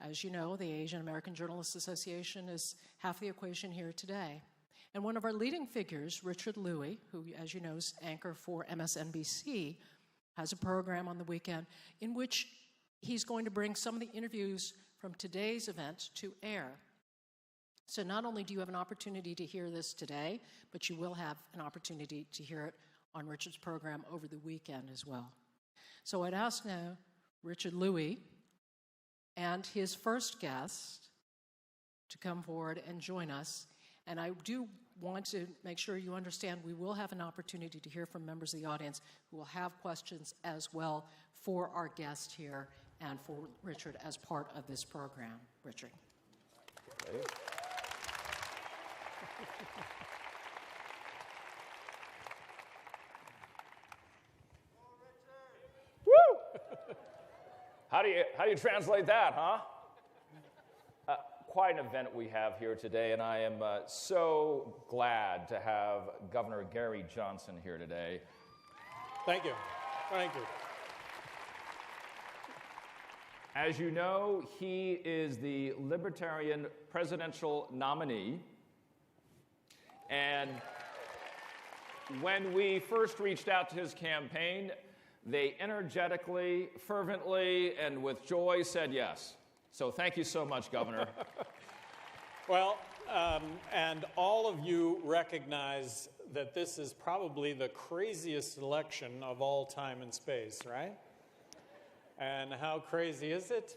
As you know, the Asian American Journalists Association is half the equation here today. And one of our leading figures, Richard Louie, who, as you know, is anchor for MSNBC, has a program on the weekend in which he's going to bring some of the interviews from today's event to air. So not only do you have an opportunity to hear this today, but you will have an opportunity to hear it on Richard's program over the weekend as well. So I'd ask now Richard Louie and his first guest to come forward and join us. And I do want to make sure you understand we will have an opportunity to hear from members of the audience who will have questions as well for our guest here and for Richard as part of this program. Richard. Okay. Woo! How do you translate that, huh? Quite an event we have here today, and I am so glad to have Governor Gary Johnson here today. Thank you. Thank you. As you know, he is the Libertarian presidential nominee. And when we first reached out to his campaign, they energetically, fervently, and with joy said yes. So thank you so much, Governor. Well, and all of you recognize that this is probably the craziest election of all time and space, right? And how crazy is it?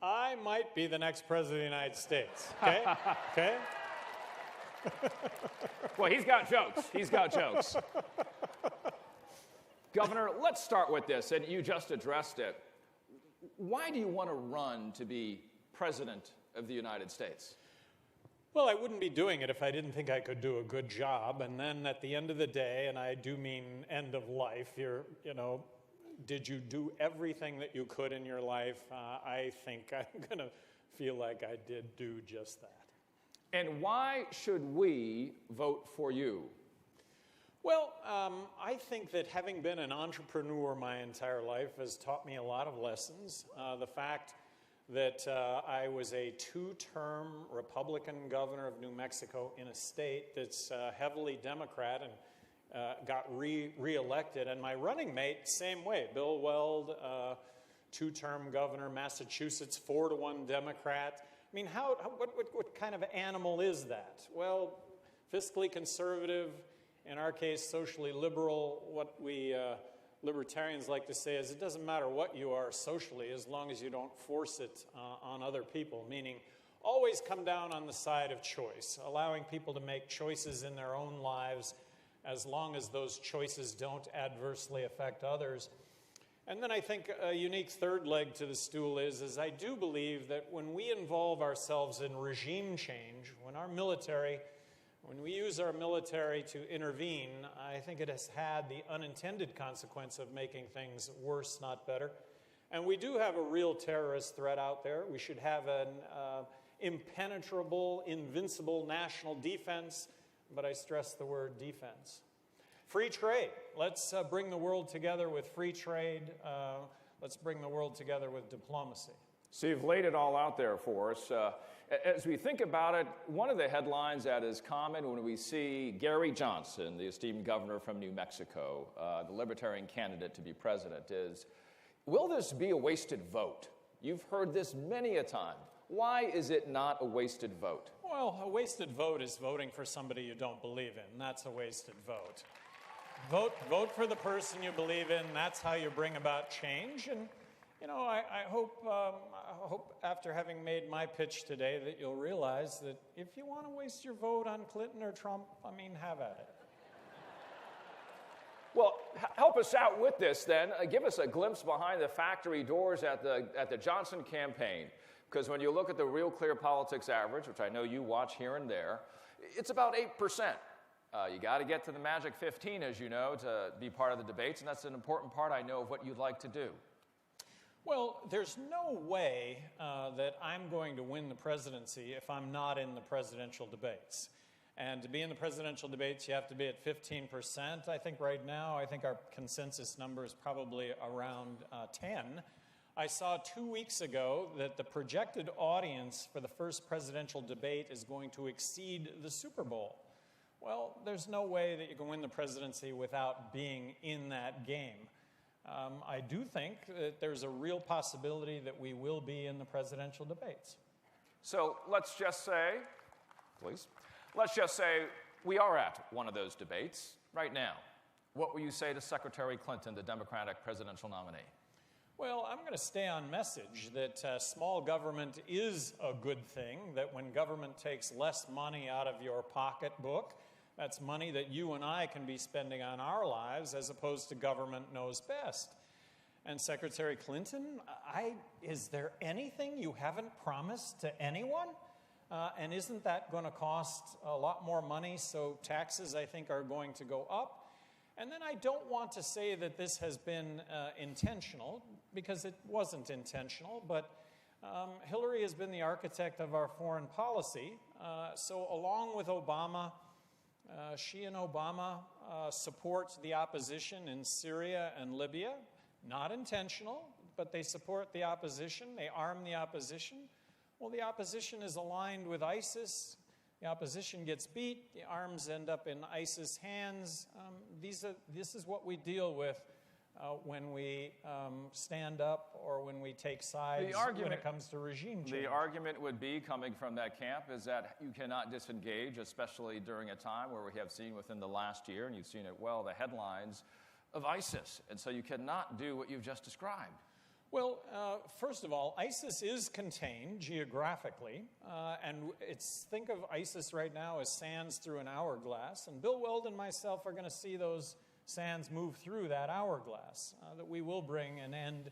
I might be the next president of the United States, okay? Okay? Well, he's got jokes. He's got jokes. Governor, let's start with this, and you just addressed it. Why do you want to run to be president of the United States? Well, I wouldn't be doing it if I didn't think I could do a good job. And then at the end of the day, and I do mean end of life, did you do everything that you could in your life? I think I'm going to feel like I did do just that. And why should we vote for you? Well, I think that having been an entrepreneur my entire life has taught me a lot of lessons. The fact that I was a two-term Republican governor of New Mexico in a state that's heavily Democrat and got re-elected. And my running mate, same way, Bill Weld, two-term governor, Massachusetts, 4-1 Democrat. I mean, what kind of animal is that? Well, fiscally conservative, in our case, socially liberal. What we libertarians like to say is it doesn't matter what you are socially as long as you don't force it on other people, meaning always come down on the side of choice, allowing people to make choices in their own lives as long as those choices don't adversely affect others. And then I think a unique third leg to the stool is I do believe that when we involve ourselves in regime change, when we use our military to intervene, I think it has had the unintended consequence of making things worse, not better. And we do have a real terrorist threat out there. We should have an impenetrable, invincible national defense, but I stress the word defense. Free trade. Let's bring the world together with free trade. Let's bring the world together with diplomacy. So you've laid it all out there for us. As we think about it, one of the headlines that is common when we see Gary Johnson, the esteemed governor from New Mexico, the Libertarian candidate to be president, is, will this be a wasted vote? You've heard this many a time. Why is it not a wasted vote? Well, a wasted vote is voting for somebody you don't believe in. That's a wasted vote. Vote for the person you believe in. That's how you bring about change. And I hope after having made my pitch today that you'll realize that if you want to waste your vote on Clinton or Trump, have at it. Well, help us out with this then. Give us a glimpse behind the factory doors at the Johnson campaign. Because when you look at the Real Clear Politics average, which I know you watch here and there, it's about 8%. You got to get to the magic 15, as you know, to be part of the debates, and that's an important part, I know, of what you'd like to do. Well, there's no way that I'm going to win the presidency if I'm not in the presidential debates. And to be in the presidential debates, you have to be at 15%. I think right now, our consensus number is probably around 10. I saw 2 weeks ago that the projected audience for the first presidential debate is going to exceed the Super Bowl. Well, there's no way that you can win the presidency without being in that game. I do think that there's a real possibility that we will be in the presidential debates. So let's just say, please, let's just say we are at one of those debates right now. What will you say to Secretary Clinton, the Democratic presidential nominee? Well, I'm going to stay on message that small government is a good thing, that when government takes less money out of your pocketbook, that's money that you and I can be spending on our lives as opposed to government knows best. And Secretary Clinton, is there anything you haven't promised to anyone? And isn't that going to cost a lot more money? So taxes, I think, are going to go up. And then I don't want to say that this has been intentional, because it wasn't intentional, but Hillary has been the architect of our foreign policy. So along with Obama, she and Obama support the opposition in Syria and Libya. Not intentional, but they support the opposition. They arm the opposition. Well, the opposition is aligned with ISIS. The opposition gets beat. The arms end up in ISIS hands. This is what we deal with when we stand up or when we take sides when it comes to regime change. The argument would be, coming from that camp, is that you cannot disengage, especially during a time where we have seen within the last year, and you've seen it well, the headlines of ISIS. And so you cannot do what you've just described. Well, first of all, ISIS is contained geographically, and think of ISIS right now as sands through an hourglass, and Bill Weld and myself are going to see those sands move through that hourglass, that we will bring an end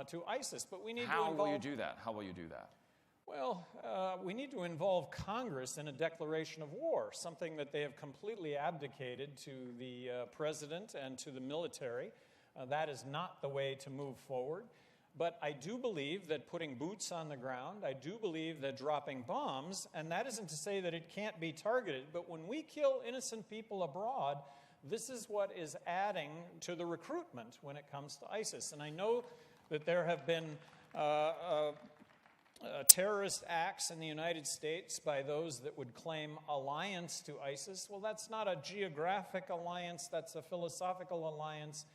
to ISIS. But we need to involve... How will you do that? How will you do that? Well, we need to involve Congress in a declaration of war, something that they have completely abdicated to the president and to the military. That is not the way to move forward. But I do believe that putting boots on the ground, I do believe that dropping bombs, and that isn't to say that it can't be targeted, but when we kill innocent people abroad, this is what is adding to the recruitment when it comes to ISIS. And I know that there have been terrorist acts in the United States by those that would claim alliance to ISIS. Well, that's not a geographic alliance, that's a philosophical alliance.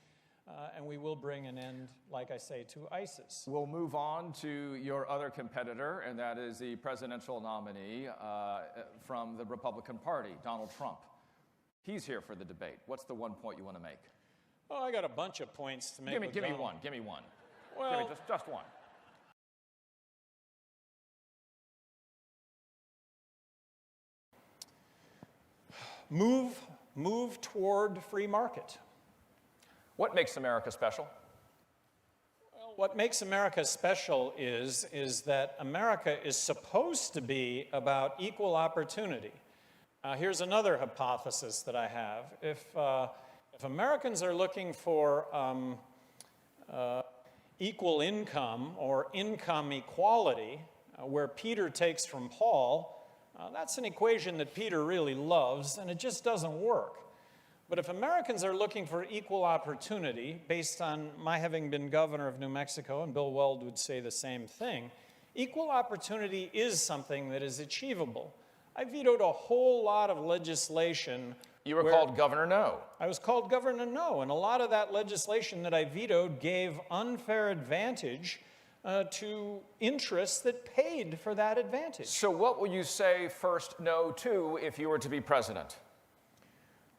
And we will bring an end, like I say, to ISIS. We'll move on to your other competitor, and that is the presidential nominee from the Republican Party, Donald Trump. He's here for the debate. What's the one point you want to make? Oh, I got a bunch of points to make. Give me one. Give me one. Well, give me just one. Move toward free market. What makes America special? Well, what makes America special is that America is supposed to be about equal opportunity. Here's another hypothesis that I have. If Americans are looking for equal income or income equality, where Peter takes from Paul, that's an equation that Peter really loves, and it just doesn't work. But if Americans are looking for equal opportunity, based on my having been governor of New Mexico, and Bill Weld would say the same thing, equal opportunity is something that is achievable. I vetoed a whole lot of legislation. You were called Governor No. I was called Governor No, and a lot of that legislation that I vetoed gave unfair advantage to interests that paid for that advantage. So what will you say first no to if you were to be president?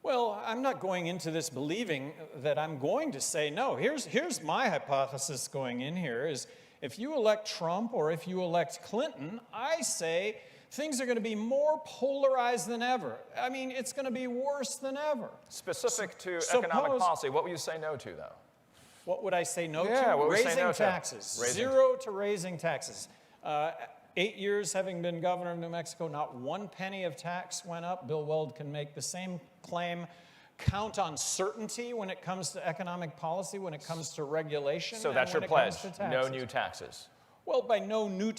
Well, I'm not going into this believing that I'm going to say no. Here's my hypothesis going in here is if you elect Trump or if you elect Clinton, I say things are going to be more polarized than ever. I mean, it's going to be worse than ever. Specific to economic policy, what will you say no to, though? What would I say no to? What would you say raising no to? taxes. Zero to raising taxes. 8 years having been governor of New Mexico, not one penny of tax went up. Bill Weld can make the same claim. Count on certainty when it comes to economic policy, when it comes to regulation. So that's your pledge, no new taxes. Well, by no new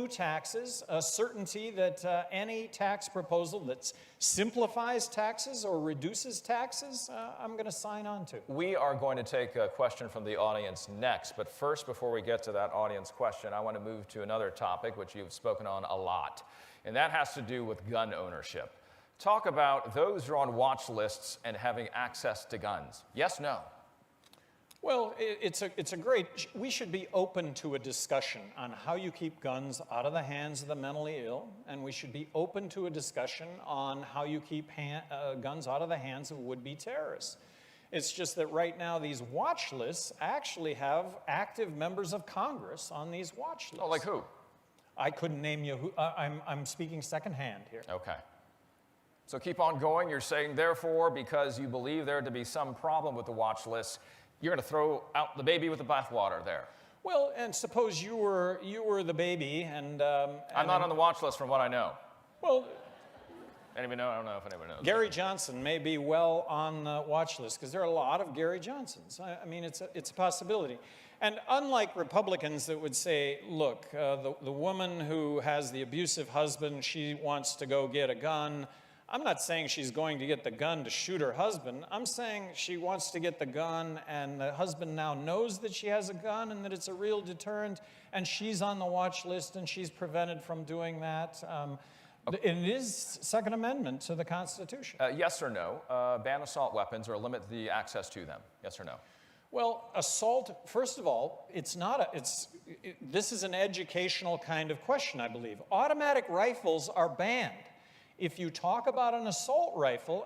taxes, a certainty that any tax proposal that simplifies taxes or reduces taxes, I'm going to sign on to. We are going to take a question from the audience next, but first, before we get to that audience question, I want to move to another topic which you've spoken on a lot, and that has to do with gun ownership. Talk about those who are on watch lists and having access to guns. Yes, no? Well, we should be open to a discussion on how you keep guns out of the hands of the mentally ill, and we should be open to a discussion on how you keep guns out of the hands of would-be terrorists. It's just that right now these watch lists actually have active members of Congress on these watch lists. Oh, like who? I couldn't name you who. I'm speaking secondhand here. Okay. So keep on going. You're saying, therefore, because you believe there to be some problem with the watch list, you're going to throw out the baby with the bathwater there. Well, and suppose you were the baby, and I'm not on the watch list from what I know. Well, anybody know? I don't know if anybody knows. Gary Johnson may be well on the watch list because there are a lot of Gary Johnsons. I mean, it's a possibility. And unlike Republicans that would say, look, the woman who has the abusive husband, she wants to go get a gun. I'm not saying she's going to get the gun to shoot her husband. I'm saying she wants to get the gun, and the husband now knows that she has a gun and that it's a real deterrent, and she's on the watch list, and she's prevented from doing that. It is Second Amendment to the Constitution. Yes or no? Ban assault weapons or limit the access to them. Yes or no? Well, assault, first of all, this is an educational kind of question, I believe. Automatic rifles are banned. If you talk about an assault rifle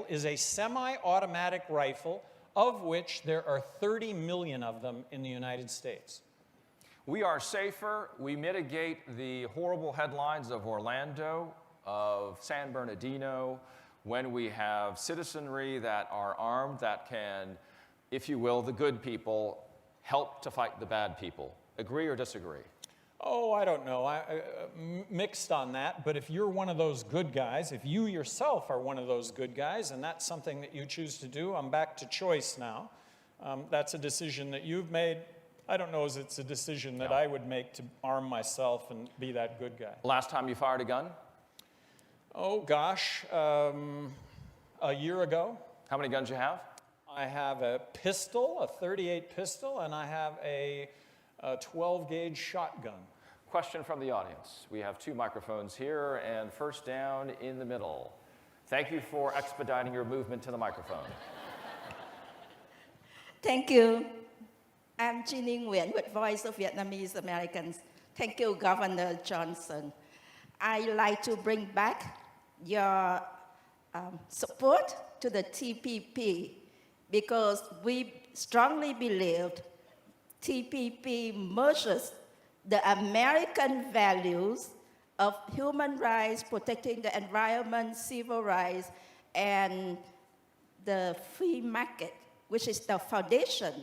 is a semi-automatic rifle, of which there are 30 million of them in the United States. We are safer. We mitigate the horrible headlines of Orlando, of San Bernardino, when we have citizenry that are armed, that can, if you will, the good people, help to fight the bad people. Agree or disagree? Oh, I don't know. Mixed on that, but if you're one of those good guys, if you yourself are one of those good guys, and that's something that you choose to do, I'm back to choice now. That's a decision that you've made. I don't know if it's a decision that I would make to arm myself and be that good guy. Last time you fired a gun? Oh, gosh, a year ago. How many guns you have? I have a pistol, a .38 pistol, and I have a 12-gauge shotgun. Question from the audience. We have two microphones here, and first down in the middle. Thank you for expediting your movement to the microphone. Thank you. I'm Jinh Nguyen with Voice of Vietnamese Americans. Thank you, Governor Johnson. I'd like to bring back your support to the TPP because we strongly believed TPP merges the American values of human rights, protecting the environment, civil rights, and the free market, which is the foundation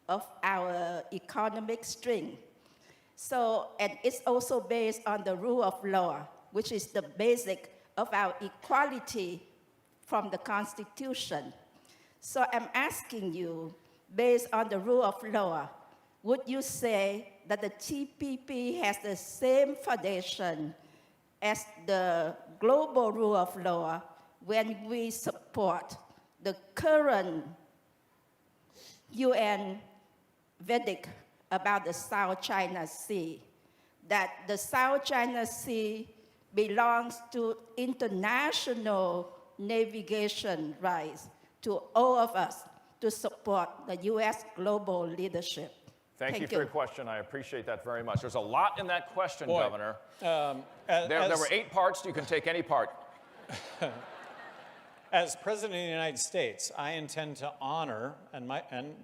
of our economic strength. So, and it's also based on the rule of law, which is the basic of our equality from the Constitution. So I'm asking you, based on the rule of law, would you say that the TPP has the same foundation as the global rule of law when we support the current UN verdict about the South China Sea, that the South China Sea belongs to international navigation rights to all of us to support the U.S. global leadership? Thank you for your question. I appreciate that very much. There's a lot in that question, Governor. There were 8 parts. You can take any part. As President of the United States, I intend to honor, and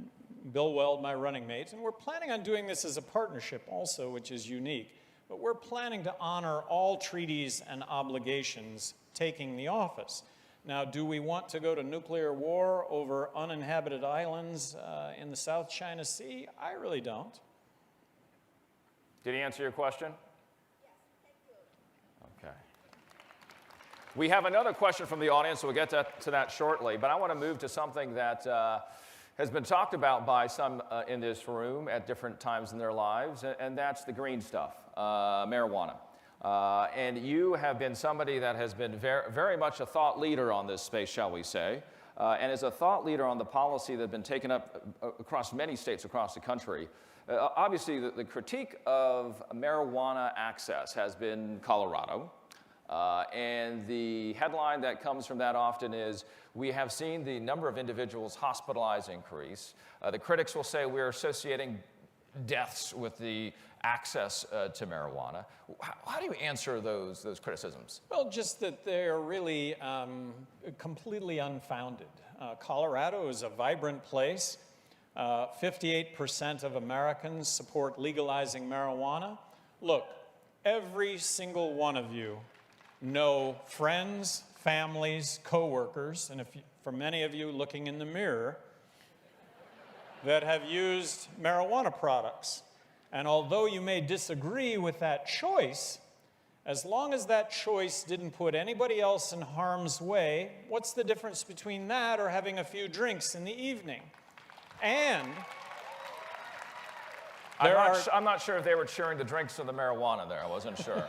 Bill Weld, my running mate, and we're planning on doing this as a partnership also, which is unique, but we're planning to honor all treaties and obligations taking the office. Now, do we want to go to nuclear war over uninhabited islands in the South China Sea? I really don't. Did he answer your question? Yes, thank you. Okay. We have another question from the audience, so we'll get to that shortly. But I want to move to something that has been talked about by some in this room at different times in their lives, and that's the green stuff, marijuana. And you have been somebody that has been very much a thought leader on this space, shall we say, and as a thought leader on the policy that has been taken up across many states across the country. Obviously, the critique of marijuana access has been Colorado. And the headline that comes from that often is, we have seen the number of individuals hospitalized increase. The critics will say we're associating deaths with the access to marijuana. How do you answer those criticisms? Well, just that they're really completely unfounded. Colorado is a vibrant place. 58% of Americans support legalizing marijuana. Look, every single one of you know friends, families, coworkers, and for many of you looking in the mirror, that have used marijuana products. And although you may disagree with that choice, as long as that choice didn't put anybody else in harm's way, what's the difference between that or having a few drinks in the evening? And I'm not sure if they were cheering the drinks or the marijuana there. I wasn't sure.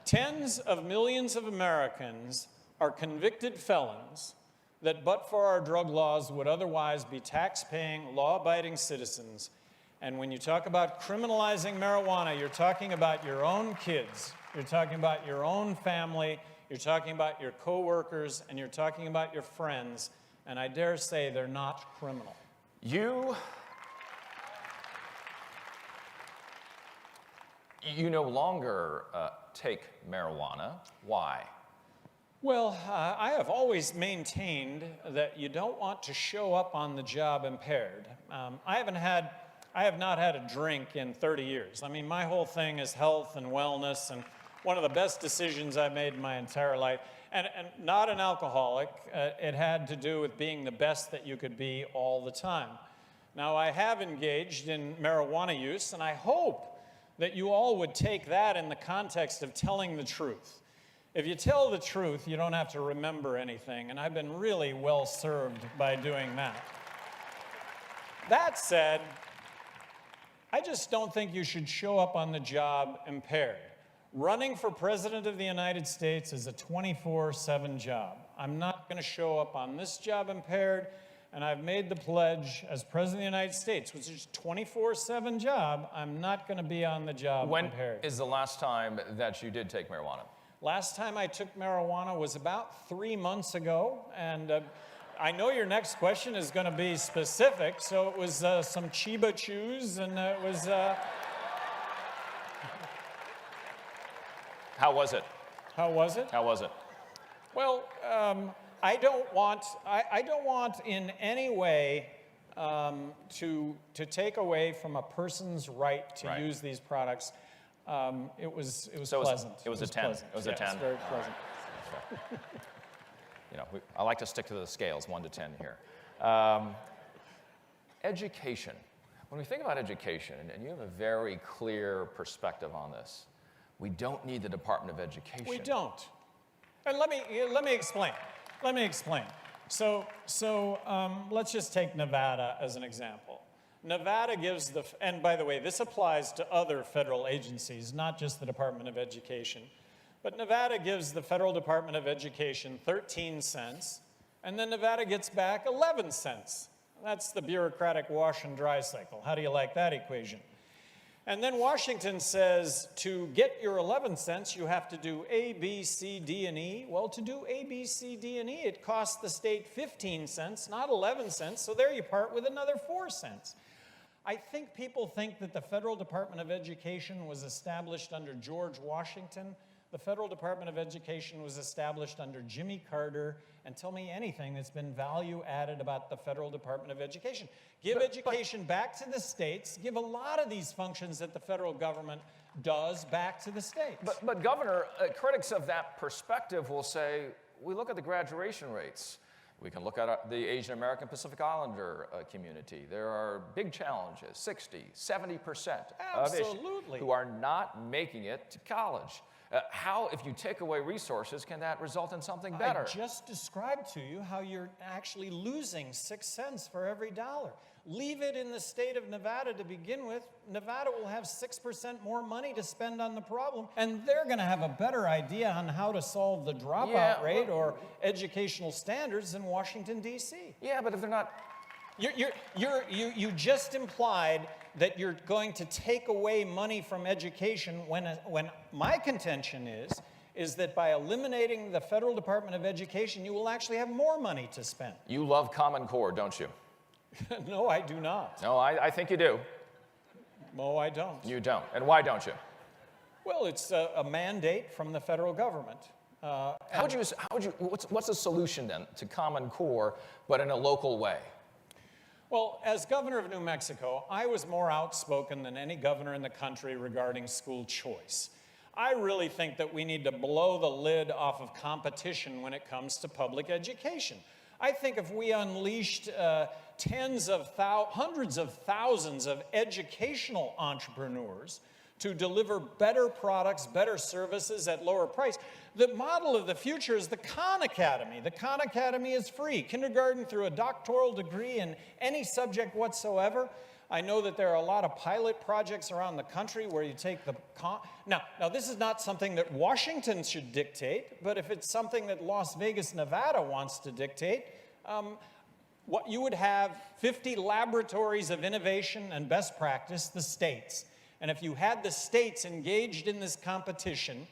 Tens of millions of Americans are convicted felons that, but for our drug laws, would otherwise be tax-paying, law-abiding citizens. And when you talk about criminalizing marijuana, you're talking about your own kids, you're talking about your own family, you're talking about your coworkers, and you're talking about your friends. And I dare say they're not criminal. You no longer take marijuana. Why? Well, I have always maintained that you don't want to show up on the job impaired. I have not had a drink in 30 years. I mean, my whole thing is health and wellness, and one of the best decisions I've made in my entire life. And not an alcoholic. It had to do with being the best that you could be all the time. Now, I have engaged in marijuana use, and I hope that you all would take that in the context of telling the truth. If you tell the truth, you don't have to remember anything, and I've been really well served by doing that. That said, I just don't think you should show up on the job impaired. Running for President of the United States is a 24/7 job. I'm not going to show up on this job impaired, and I've made the pledge as President of the United States, which is a 24/7 job, I'm not going to be on the job impaired. When is the last time that you did take marijuana? Last time I took marijuana was about 3 months ago, and I know your next question is going to be specific, so it was some Chiba Chews, and it was... How was it? How was it? How was it? Well, I don't want in any way to take away from a person's right to use these products. It was pleasant. It was a 10. Pleasant. It was a 10. It was very pleasant. You know, I like to stick to the scales, 1 to 10 here. Education. When we think about education, and you have a very clear perspective on this, we don't need the Department of Education. We don't. And let me explain. Let me explain. So let's just take Nevada as an example. Nevada gives and by the way, this applies to other federal agencies, not just the Department of Education. But Nevada gives the Federal Department of Education 13 cents, and then Nevada gets back 11 cents. That's the bureaucratic wash and dry cycle. How do you like that equation? And then Washington says, to get your 11 cents, you have to do A, B, C, D, and E. Well, to do A, B, C, D, and E, it costs the state 15 cents, not 11 cents, so there you part with another 4 cents. I think people think that the Federal Department of Education was established under George Washington. The Federal Department of Education was established under Jimmy Carter, and tell me anything that's been value added about the Federal Department of Education. Give education back to the states. Give a lot of these functions that the federal government does back to the states. But Governor, critics of that perspective will say, we look at the graduation rates. We can look at the Asian American Pacific Islander community. There are big challenges, 60, 70% of Asians who are not making it to college. How, if you take away resources, can that result in something better? I just described to you how you're actually losing 6 cents for every dollar. Leave it in the state of Nevada to begin with. Nevada will have 6% more money to spend on the problem, and they're going to have a better idea on how to solve the dropout rate or educational standards than Washington, D.C. Yeah, but if they're not... You just implied that you're going to take away money from education when my contention is that by eliminating the Federal Department of Education, you will actually have more money to spend. You love Common Core, don't you? No, I do not. No, I think you do. No, I don't. You don't. And why don't you? Well, it's a mandate from the federal government. What's the solution then to Common Core, but in a local way? Well, as governor of New Mexico, I was more outspoken than any governor in the country regarding school choice. I really think that we need to blow the lid off of competition when it comes to public education. I think if we unleashed hundreds of thousands of educational entrepreneurs to deliver better products, better services at lower price, the model of the future is the Khan Academy. The Khan Academy is free, kindergarten through a doctoral degree in any subject whatsoever. I know that there are a lot of pilot projects around the country where you take the Khan. Now this is not something that Washington should dictate, but if it's something that Las Vegas, Nevada wants to dictate, what you would have 50 laboratories of innovation and best practice, the states. And if you had the states engaged in this competition,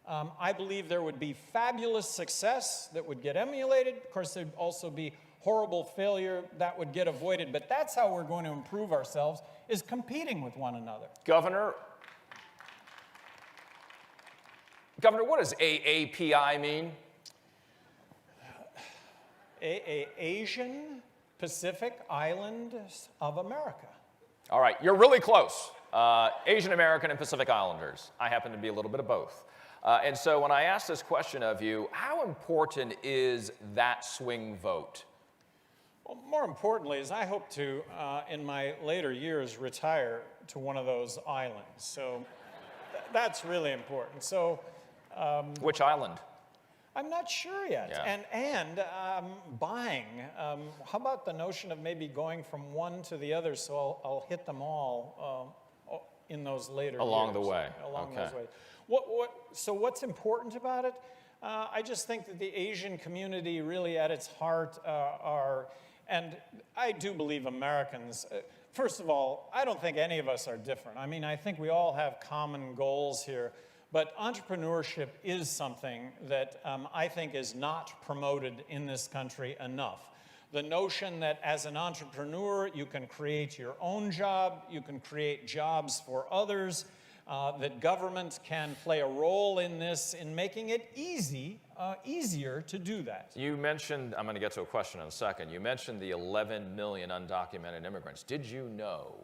I believe there would be fabulous success that would get emulated. Of course, there'd also be horrible failure that would get avoided. But that's how we're going to improve ourselves, is competing with one another. Governor, what does AAPI mean? Asian Pacific Islands of America. All right, you're really close. Asian American and Pacific Islanders. I happen to be a little bit of both. And so when I ask this question of you, how important is that swing vote? Well, more importantly is I hope to, in my later years, retire to one of those islands. So that's really important. So, which island? I'm not sure yet. Yeah. And buying. How about the notion of maybe going from one to the other, so I'll hit them all in those later along years. The way. Along those ways. So what's important about it? I just think that the Asian community really at its heart are, and I do believe Americans, first of all, I don't think any of us are different. I mean, I think we all have common goals here. But entrepreneurship is something that I think is not promoted in this country enough. The notion that as an entrepreneur, you can create your own job, you can create jobs for others, that government can play a role in this, in making it easier to do that. You mentioned, I'm going to get to a question in a second, you mentioned the 11 million undocumented immigrants. Did you know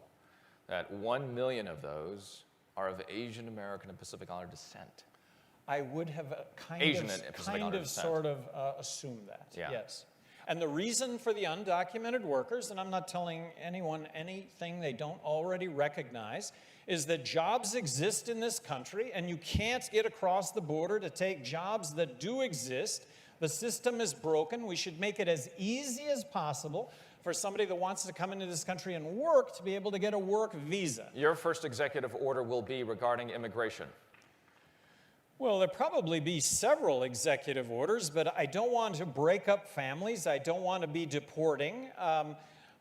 that 1 million of those are of Asian American and Pacific Islander descent? I would have sort of assumed that, yes. And the reason for the undocumented workers, and I'm not telling anyone anything they don't already recognize, is that jobs exist in this country, and you can't get across the border to take jobs that do exist. The system is broken. We should make it as easy as possible for somebody that wants to come into this country and work to be able to get a work visa. Your first executive order will be regarding immigration. Well, there'll probably be several executive orders, but I don't want to break up families. I don't want to be deporting.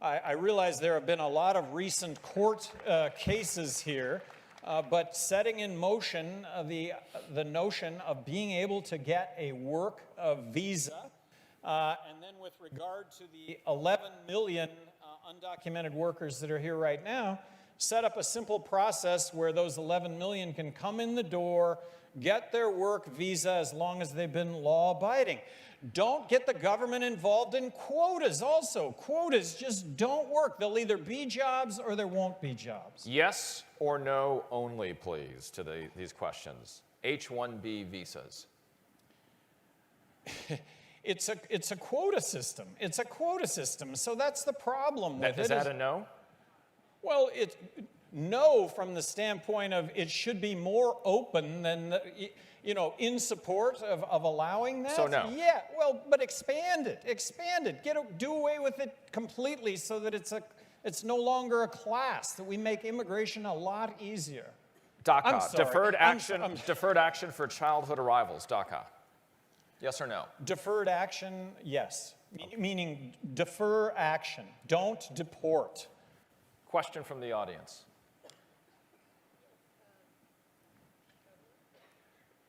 I realize there have been a lot of recent court cases here, but setting in motion the notion of being able to get a work visa, and then with regard to the 11 million undocumented workers that are here right now, set up a simple process where those 11 million can come in the door, get their work visa as long as they've been law-abiding. Don't get the government involved in quotas also. Quotas just don't work. There'll either be jobs or there won't be jobs. Yes or no only, please, to these questions. H-1B visas. It's a quota system. It's a quota system, so that's the problem with it. Is that a no? Well, No, from the standpoint of it should be more open than, in support of allowing that. So no. Yeah, well, but expand it, do away with it completely so that it's no longer a class, that we make immigration a lot easier. DACA, deferred action for childhood arrivals, DACA. Yes or no? Deferred action, yes. Meaning defer action, don't deport. Question from the audience.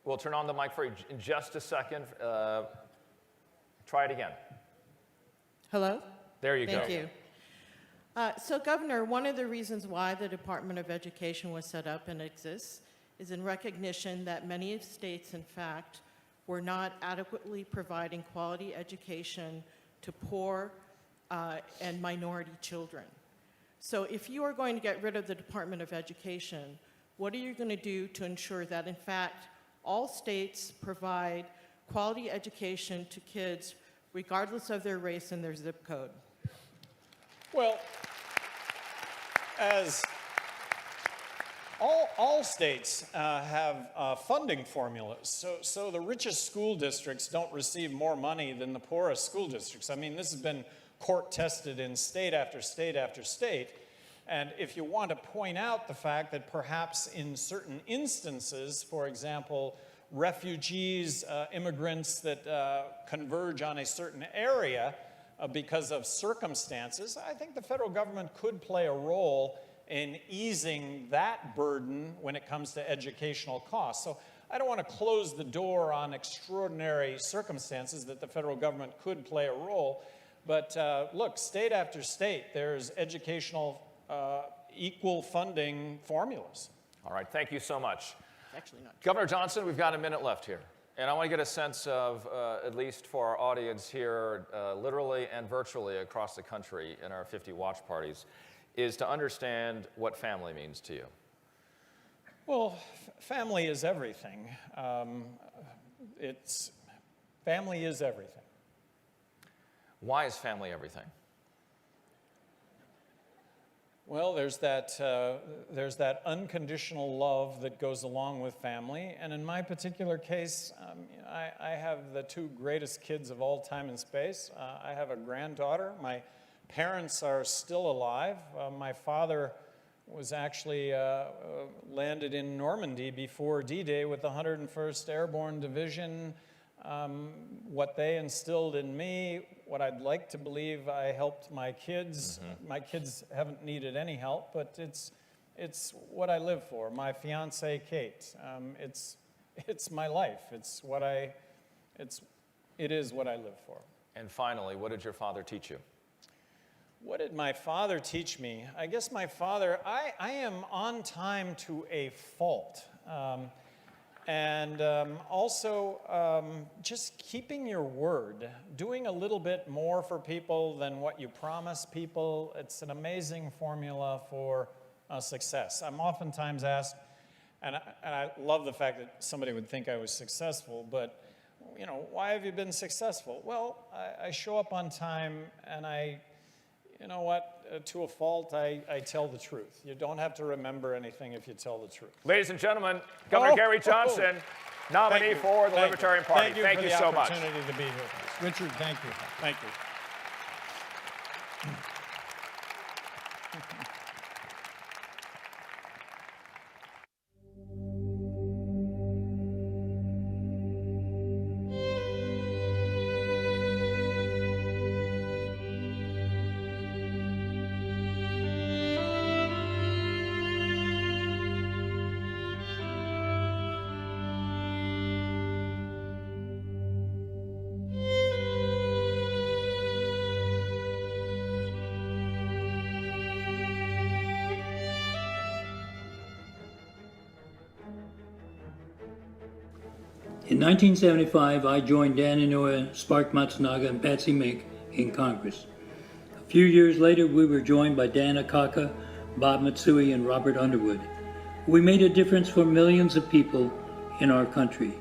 We'll turn on the mic for you in just a second. Try it again. Hello? There you go. Thank you. So, Governor, one of the reasons why the Department of Education was set up and exists is in recognition that many states, in fact, were not adequately providing quality education to poor and minority children. So if you are going to get rid of the Department of Education, what are you going to do to ensure that, in fact, all states provide quality education to kids regardless of their race and their zip code? Well, as all states have funding formulas, so the richest school districts don't receive more money than the poorest school districts. I mean, this has been court-tested in state after state after state. And if you want to point out the fact that perhaps in certain instances, for example, refugees, immigrants that converge on a certain area because of circumstances, I think the federal government could play a role in easing that burden when it comes to educational costs. So I don't want to close the door on extraordinary circumstances that the federal government could play a role. But look, state after state, there's educational equal funding formulas. All right, thank you so much. Actually not. Governor Johnson, we've got a minute left here. And I want to get a sense of, at least for our audience here, literally and virtually across the country in our 50 watch parties, is to understand what family means to you. Well, family is everything. Family is everything. Why is family everything? Well, there's that unconditional love that goes along with family, and in my particular case, I have the two greatest kids of all time and space. I have a granddaughter. My parents are still alive. My father was actually landed in Normandy before D-Day with the 101st Airborne Division. What they instilled in me, what I'd like to believe I helped my kids. Mm-hmm. My kids haven't needed any help, but it's what I live for. My fiancée, Kate. It's my life. It is what I live for. And finally, what did your father teach you? What did my father teach me? I guess my father, I am on time to a fault. And also, just keeping your word, doing a little bit more for people than what you promise people. It's an amazing formula for success. I'm oftentimes asked, and I love the fact that somebody would think I was successful, but, why have you been successful? Well, I show up on time, and to a fault, I tell the truth. You don't have to remember anything if you tell the truth. Ladies and gentlemen, Governor Gary Johnson, nominee for the Libertarian Party. Thank you so much. Thank you for the opportunity to be here. Richard, thank you. Thank you. In 1975, I joined Dan Inouye, Spark Matsunaga, and Patsy Mink in Congress. A few years later, we were joined by Dan Akaka, Bob Matsui, and Robert Underwood. We made a difference for millions of people in our country.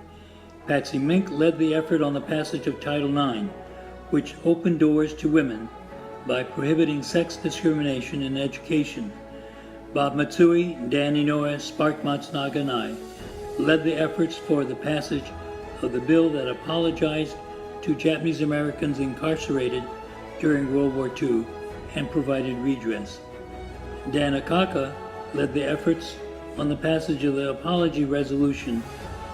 Patsy Mink led the effort on the passage of Title IX, which opened doors to women by prohibiting sex discrimination in education. Bob Matsui, Dan Inoue, Spark Matsunaga, and I led the efforts for the passage of the bill that apologized to Japanese Americans incarcerated during World War II and provided redress. Dan Akaka led the efforts on the passage of the apology resolution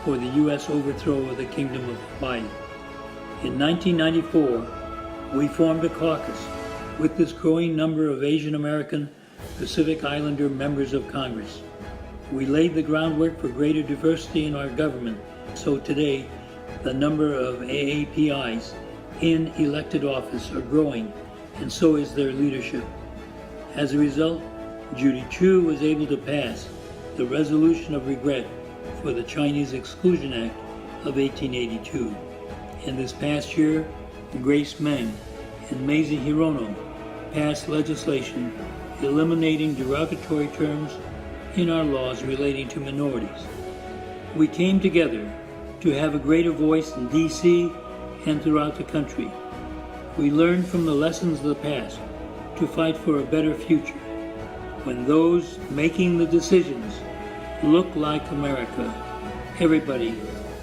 for the U.S. overthrow of the Kingdom of Hawaii. In 1994, we formed a caucus with this growing number of Asian American Pacific Islander members of Congress. We laid the groundwork for greater diversity in our government, so today the number of AAPIs in elected office are growing, and so is their leadership. As a result, Judy Chu was able to pass the Resolution of Regret for the Chinese Exclusion Act of 1882. And this past year, Grace Meng and Mazie Hirono passed legislation eliminating derogatory terms in our laws relating to minorities. We came together to have a greater voice in D.C. and throughout the country. We learned from the lessons of the past to fight for a better future. When those making the decisions look like America, everybody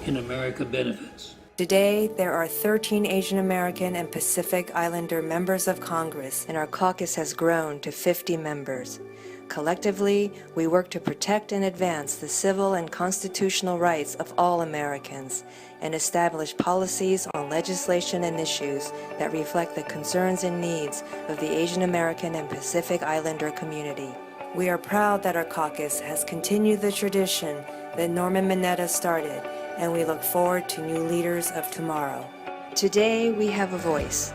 in America benefits. Today, there are 13 Asian American and Pacific Islander members of Congress, and our caucus has grown to 50 members. Collectively, we work to protect and advance the civil and constitutional rights of all Americans and establish policies on legislation and issues that reflect the concerns and needs of the Asian American and Pacific Islander community. We are proud that our caucus has continued the tradition that Norman Mineta started, and we look forward to new leaders of tomorrow. Today, we have a voice.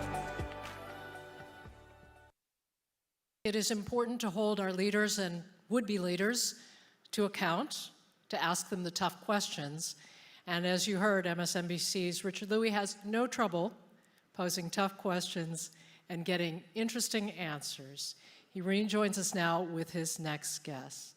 It is important to hold our leaders and would-be leaders to account, to ask them the tough questions. And as you heard, MSNBC's Richard Louie has no trouble posing tough questions and getting interesting answers. He rejoins us now with his next guest.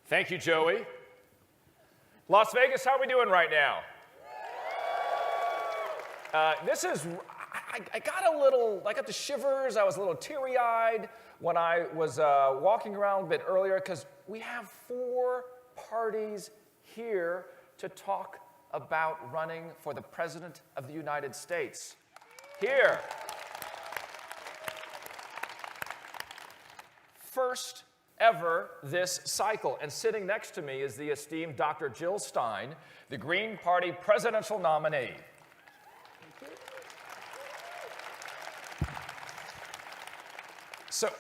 Thank you, Joey. Las Vegas, how are we doing right now? I got the shivers. I was a little teary-eyed when I was walking around a bit earlier because we have 4 parties here to talk about running for the President of the United States. Here. First ever this cycle. And sitting next to me is the esteemed Dr. Jill Stein, the Green Party presidential nominee. So,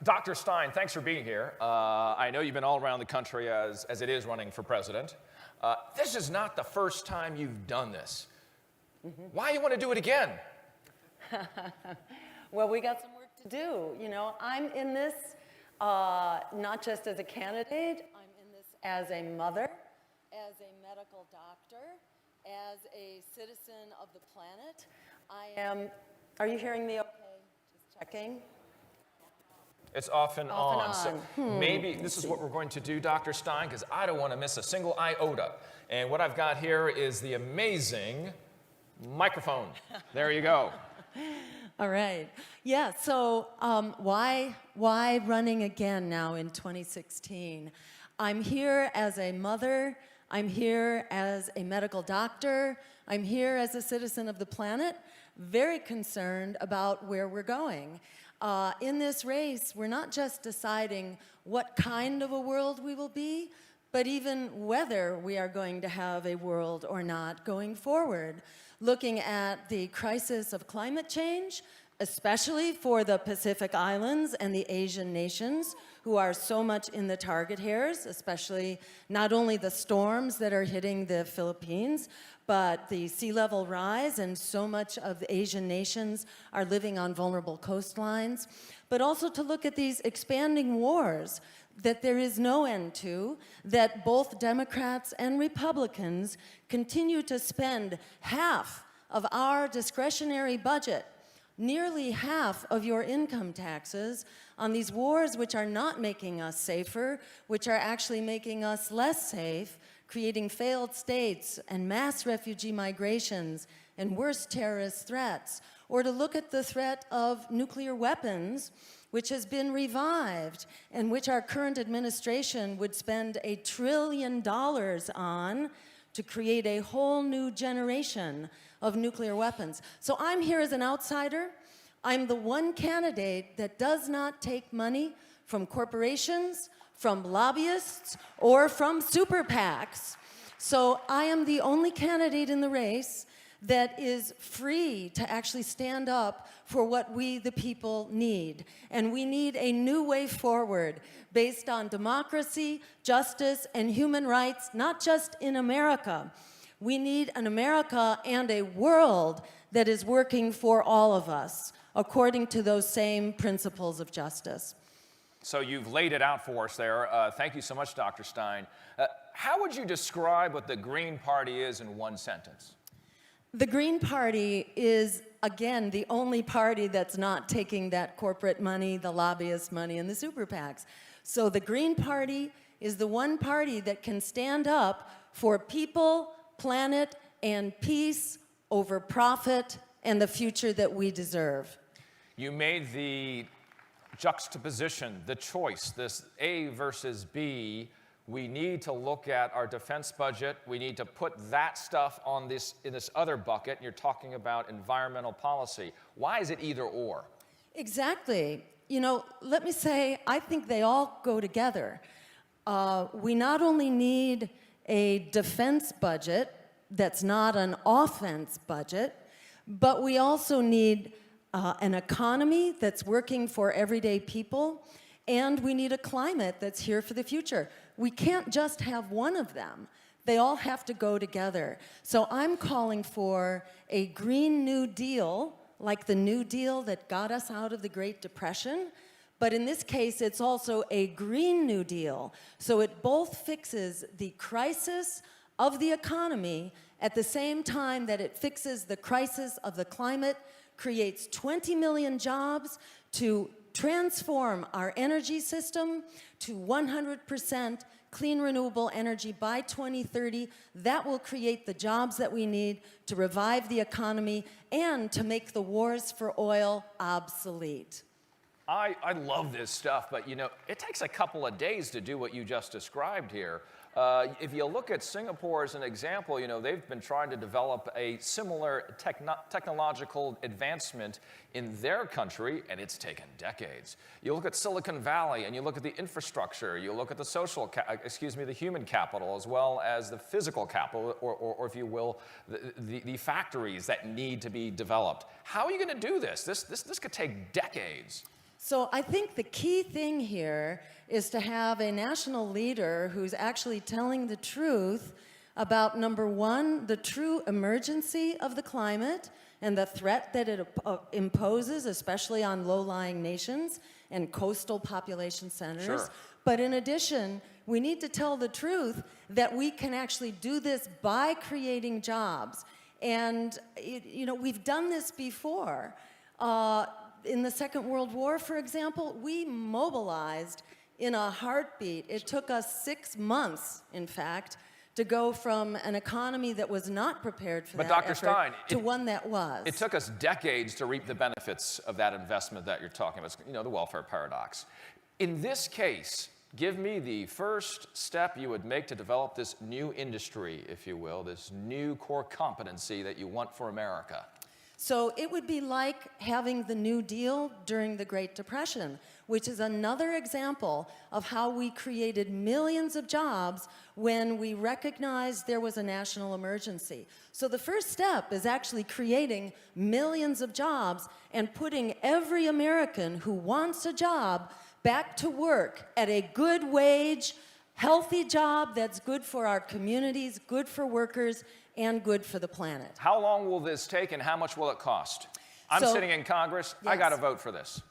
Dr. Stein, thanks for being here. I know you've been all around the country as it is running for president. This is not the first time you've done this. Why do you want to do it again? Well, we got some work to do. You know, I'm in this not just as a candidate, I'm in this as a mother, as a medical doctor, as a citizen of the planet. Are you hearing me okay? Just checking. It's off and on. So maybe this Let's is what we're going to do, Dr. Stein, because I don't want to miss a single iota. And what I've got here is the amazing microphone. There you go. All right. Yeah, so why running again now in 2016? I'm here as a mother. I'm here as a medical doctor. I'm here as a citizen of the planet, very concerned about where we're going. In this race, we're not just deciding what kind of a world we will be, but even whether we are going to have a world or not going forward. Looking at the crisis of climate change, especially for the Pacific Islands and the Asian nations who are so much in the target hairs, especially not only the storms that are hitting the Philippines, but the sea level rise, and so much of the Asian nations are living on vulnerable coastlines. But also to look at these expanding wars that there is no end to, that both Democrats and Republicans continue to spend half of our discretionary budget nearly half of your income taxes on these wars which are not making us safer, which are actually making us less safe, creating failed states and mass refugee migrations and worse terrorist threats, or to look at the threat of nuclear weapons, which has been revived and which our current administration would spend $1 trillion on to create a whole new generation of nuclear weapons. So I'm here as an outsider. I'm the one candidate that does not take money from corporations, from lobbyists, or from super PACs. So I am the only candidate in the race that is free to actually stand up for what we, the people, need. And we need a new way forward based on democracy, justice, and human rights, not just in America. We need an America and a world that is working for all of us, according to those same principles of justice. So you've laid it out for us there. Thank you so much, Dr. Stein. How would you describe what the Green Party is in one sentence? The Green Party is, again, the only party that's not taking that corporate money, the lobbyist money, and the super PACs. So the Green Party is the one party that can stand up for people, planet, and peace over profit and the future that we deserve. You made the juxtaposition, the choice, this A versus B. We need to look at our defense budget. We need to put that stuff on in this other bucket. You're talking about environmental policy. Why is it either or? Exactly. You know, let me say, I think they all go together. We not only need a defense budget that's not an offense budget, but we also need an economy that's working for everyday people, and we need a climate that's here for the future. We can't just have one of them. They all have to go together. So I'm calling for a Green New Deal, like the New Deal that got us out of the Great Depression, but in this case, it's also a Green New Deal. So it both fixes the crisis of the economy at the same time that it fixes the crisis of the climate, creates 20 million jobs to transform our energy system to 100% clean renewable energy by 2030. That will create the jobs that we need to revive the economy and to make the wars for oil obsolete. I love this stuff, but you know, it takes a couple of days to do what you just described here. If you look at Singapore as an example, you know, they've been trying to develop a similar technological advancement in their country, and it's taken decades. You look at Silicon Valley, and you look at the infrastructure, you look at the the human capital, as well as the physical capital, or if you will, the factories that need to be developed. How are you going to do this? This could take decades. So I think the key thing here is to have a national leader who's actually telling the truth about, number one, the true emergency of the climate and the threat that it imposes, especially on low-lying nations and coastal population centers. Sure. But in addition, we need to tell the truth that we can actually do this by creating jobs. And, you know, we've done this before. In the Second World War, for example, we mobilized in a heartbeat. It took us 6 months, in fact, to go from an economy that was not prepared for that Dr. effort Stein, to one that was. It took us decades to reap the benefits of that investment that you're talking about, you know, the welfare paradox. In this case, give me the first step you would make to develop this new industry, if you will, this new core competency that you want for America. So it would be like having the New Deal during the Great Depression, which is another example of how we created millions of jobs when we recognized there was a national emergency. So the first step is actually creating millions of jobs and putting every American who wants a job back to work at a good wage, healthy job that's good for our communities, good for workers, and good for the planet. How long will this take, and how much will it cost? I'm sitting in Congress. Yes. I got to vote for this.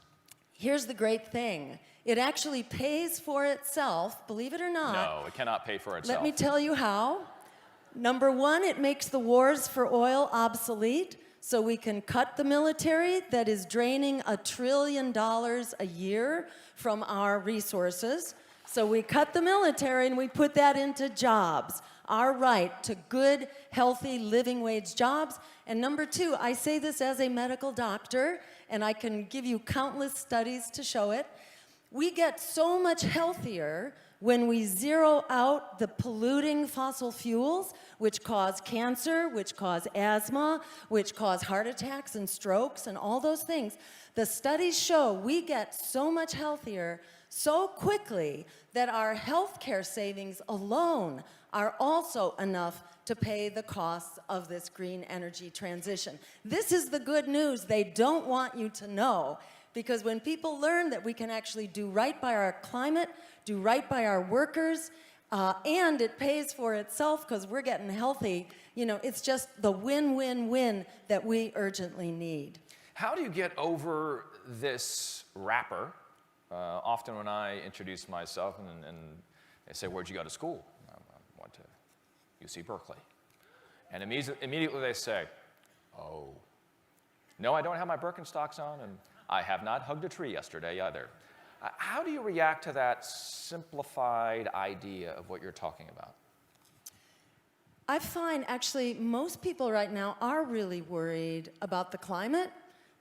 Here's the great thing. It actually pays for itself, believe it or not. No, it cannot pay for itself. Let me tell you how. Number one, it makes the wars for oil obsolete. so we can cut the military that is draining $1 trillion a year from our resources. So we cut the military and we put that into jobs, our right to good, healthy, living wage jobs. And number two, I say this as a medical doctor, and I can give you countless studies to show it. We get so much healthier when we zero out the polluting fossil fuels, which cause cancer, which cause asthma, which cause heart attacks and strokes and all those things. The studies show we get so much healthier so quickly that our healthcare savings alone are also enough to pay the costs of this green energy transition. This is the good news they don't want you to know, because when people learn that we can actually do right by our climate, do right by our workers, and it pays for itself because we're getting healthy, you know, it's just the win-win-win that we urgently need. How do you get over this wrapper? Often when I introduce myself and they say, "Where'd you go to school?" I went to UC Berkeley. And immediately they say, "Oh, no, I don't have my Birkenstocks on, and I have not hugged a tree yesterday either." How do you react to that simplified idea of what you're talking about? I find actually most people right now are really worried about the climate.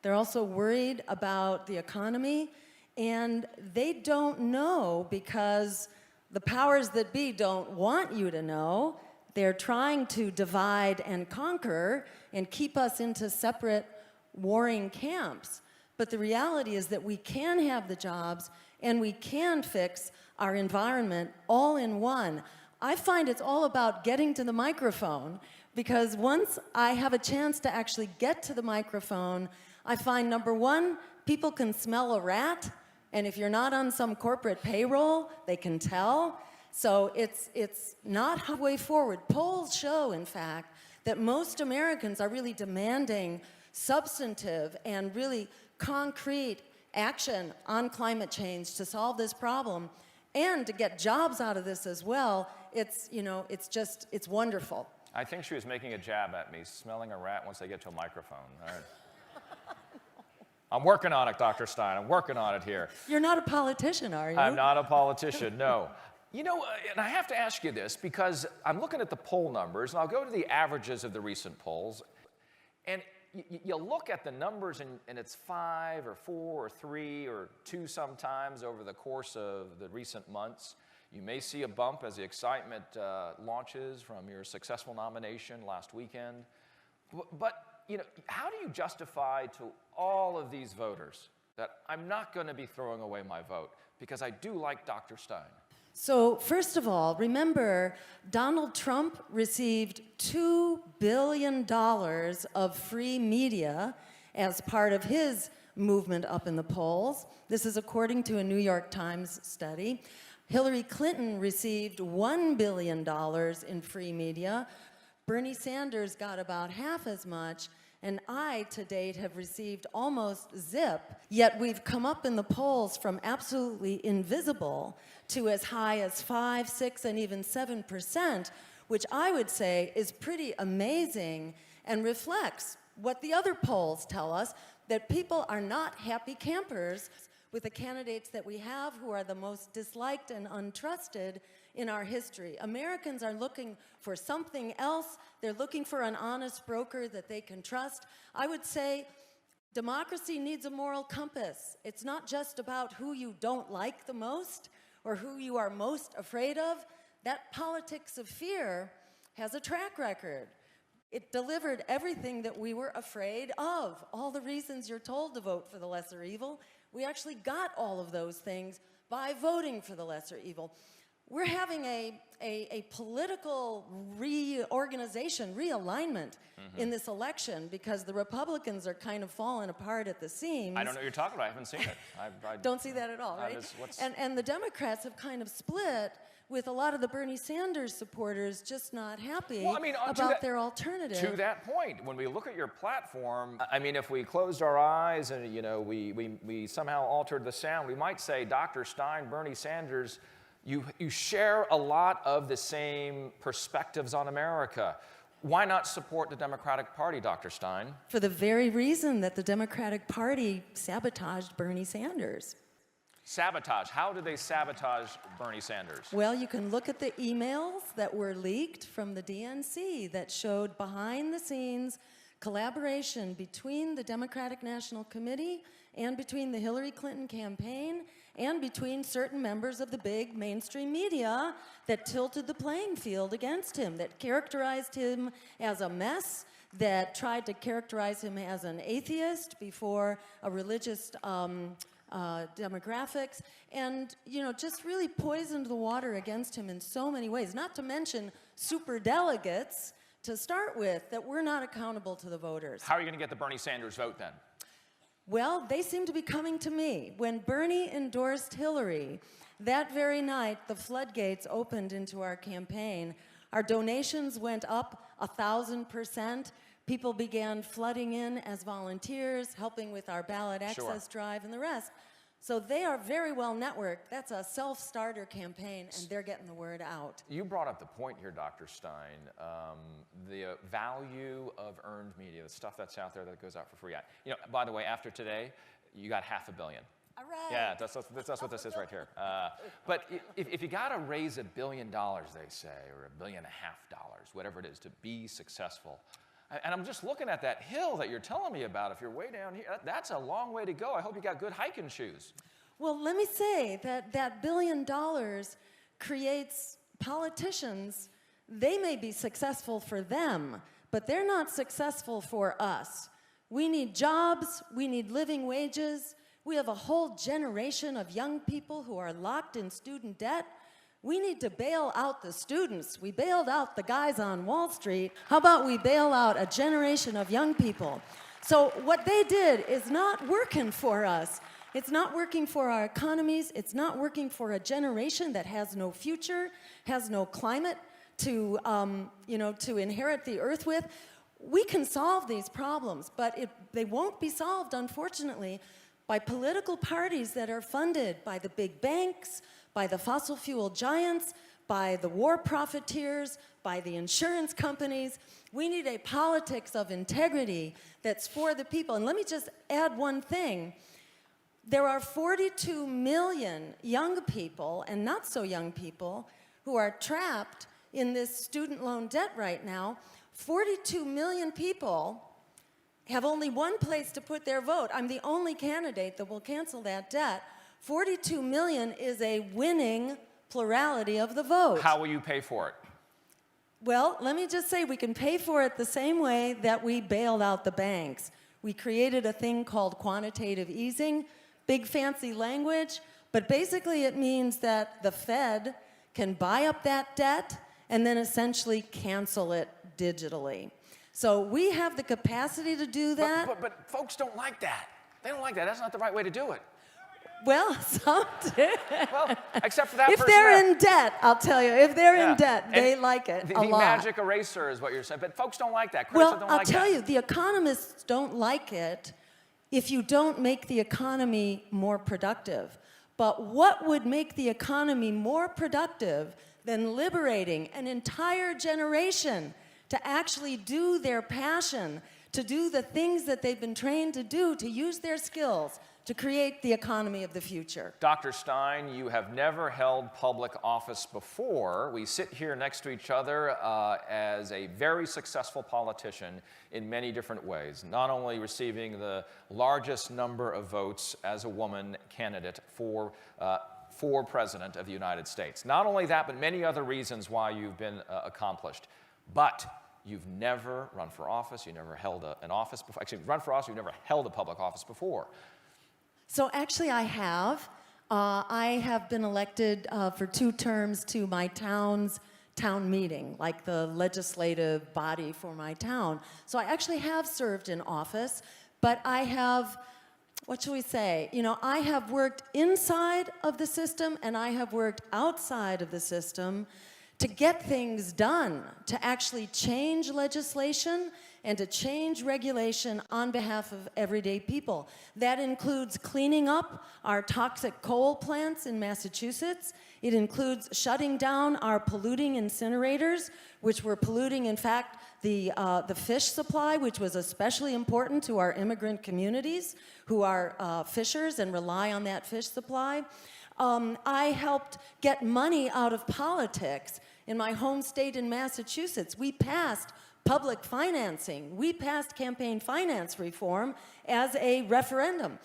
They're also worried about the economy, and they don't know because the powers that be don't want you to know. They're trying to divide and conquer and keep us into separate warring camps. But the reality is that we can have the jobs and we can fix our environment all in one. I find it's all about getting to the microphone, because once I have a chance to actually get to the microphone, I find, number one, people can smell a rat, and if you're not on some corporate payroll, they can tell. So it's not halfway forward. Polls show, in fact, that most Americans are really demanding substantive and really concrete action on climate change to solve this problem and to get jobs out of this as well. It's, you know, it's wonderful. I think she was making a jab at me, smelling a rat once they get to a microphone. All right. I'm working on it, Dr. Stein. I'm working on it here. You're not a politician, are you? I'm not a politician, no. You know, and I have to ask you this because I'm looking at the poll numbers, and I'll go to the averages of the recent polls. And you look at the numbers, and it's 5 or 4 or 3 or 2 sometimes over the course of the recent months. You may see a bump as the excitement launches from your successful nomination last weekend. But you know, how do you justify to all of these voters that I'm not going to be throwing away my vote because I do like Dr. Stein? So first of all, remember, Donald Trump received $2 billion of free media as part of his movement up in the polls. This is according to a New York Times study. Hillary Clinton received $1 billion in free media. Bernie Sanders got about half as much, and I, to date, have received almost zip. Yet we've come up in the polls from absolutely invisible to as high as 5, 6, and even 7%, which I would say is pretty amazing and reflects what the other polls tell us, that people are not happy campers with the candidates that we have who are the most disliked and untrusted in our history. Americans are looking for something else. They're looking for an honest broker that they can trust. I would say democracy needs a moral compass. It's not just about who you don't like the most or who you are most afraid of. That politics of fear has a track record. It delivered everything that we were afraid of. All the reasons you're told to vote for the lesser evil, we actually got all of those things by voting for the lesser evil. We're having a political reorganization, realignment in this election because the Republicans are kind of falling apart at the seams. I don't know what you're talking about. I haven't seen it. I don't see that at all, right? And the Democrats have kind of split with a lot of the Bernie Sanders supporters just not happy about their alternative. To that point, when we look at your platform, I mean, if we closed our eyes and, you know, we somehow altered the sound, we might say Dr. Stein, Bernie Sanders, you share a lot of the same perspectives on America. Why not support the Democratic Party, Dr. Stein? For the very reason that the Democratic Party sabotaged Bernie Sanders. Sabotage. How did they sabotage Bernie Sanders? Well, you can look at the emails that were leaked from the DNC that showed behind the scenes collaboration between the Democratic National Committee and between the Hillary Clinton campaign and between certain members of the big mainstream media that tilted the playing field against him, that characterized him as a mess, that tried to characterize him as an atheist before a religious demographics, and just really poisoned the water against him in so many ways, not to mention superdelegates to start with that were not accountable to the voters. How are you going to get the Bernie Sanders vote then? Well, they seem to be coming to me. When Bernie endorsed Hillary, that very night the floodgates opened into our campaign. Our donations went up 1,000%. People began flooding in as volunteers, helping with our ballot access drive and the rest. So they are very well networked. That's a self-starter campaign, and they're getting the word out. You brought up the point here, Dr. Stein, the value of earned media, the stuff that's out there that goes out for free. By the way, after today, you got $500 million. All right. Yeah, that's what this is right here. But if you got to raise $1 billion, they say, or $1.5 billion, whatever it is, to be successful. And I'm just looking at that hill that you're telling me about. If you're way down here, that's a long way to go. I hope you got good hiking shoes. Well, let me say that $1 billion creates politicians. They may be successful for them, but they're not successful for us. We need jobs. We need living wages. We have a whole generation of young people who are locked in student debt. We need to bail out the students. We bailed out the guys on Wall Street. How about we bail out a generation of young people? So what they did is not working for us. It's not working for our economies. It's not working for a generation that has no future, has no climate to inherit the earth with. We can solve these problems, but they won't be solved, unfortunately, by political parties that are funded by the big banks, by the fossil fuel giants, by the war profiteers, by the insurance companies. We need a politics of integrity that's for the people. And let me just add one thing. There are 42 million young people, and not so young people, who are trapped in this student loan debt right now. 42 million people have only one place to put their vote. I'm the only candidate that will cancel that debt. 42 million is a winning plurality of the vote. How will you pay for it? Well, let me just say we can pay for it the same way that we bailed out the banks. We created a thing called quantitative easing, big fancy language, but basically it means that the Fed can buy up that debt and then essentially cancel it digitally. So we have the capacity to do that. But folks don't like that. They don't like that. That's not the right way to do it. Well, some do. Well, except for that if person they're there. in debt, I'll tell you, if they're Yeah. in debt, they like it the a lot. magic eraser is what you're saying, but folks don't like that. Critics Well, don't I'll like tell that. you, the economists don't like it if you don't make the economy more productive. But what would make the economy more productive than liberating an entire generation to actually do their passion, to do the things that they've been trained to do, to use their skills, to create the economy of the future? Dr. Stein, you have never held public office before. We sit here next to each other as a very successful politician in many different ways, not only receiving the largest number of votes as a woman candidate for President of the United States. Not only that, but many other reasons why you've been accomplished. But you've never run for office, you never held an office before. Actually, run for office, you've never held a public office before. So actually I have. I have been elected for 2 terms to my town's town meeting, like the legislative body for my town. So I actually have served in office, but I have, what should we say? I have worked inside of the system and I have worked outside of the system to get things done, to actually change legislation and to change regulation on behalf of everyday people. That includes cleaning up our toxic coal plants in Massachusetts. It includes shutting down our polluting incinerators, which were polluting, in fact, the fish supply, which was especially important to our immigrant communities who are fishers and rely on that fish supply. I helped get money out of politics in my home state in Massachusetts. We passed public financing. We passed campaign finance reform as a referendum.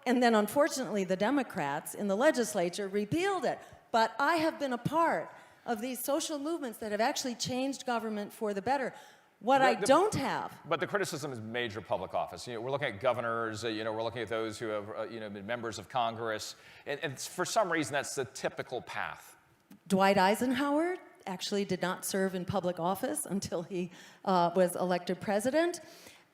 And then unfortunately the Democrats in the legislature repealed it. But I have been a part of these social movements that have actually changed government for the better. What I don't have. But the criticism is major public office. We're looking at governors, we're looking at those who have, been members of Congress. And for some reason, that's the typical path. Dwight Eisenhower actually did not serve in public office until he was elected president.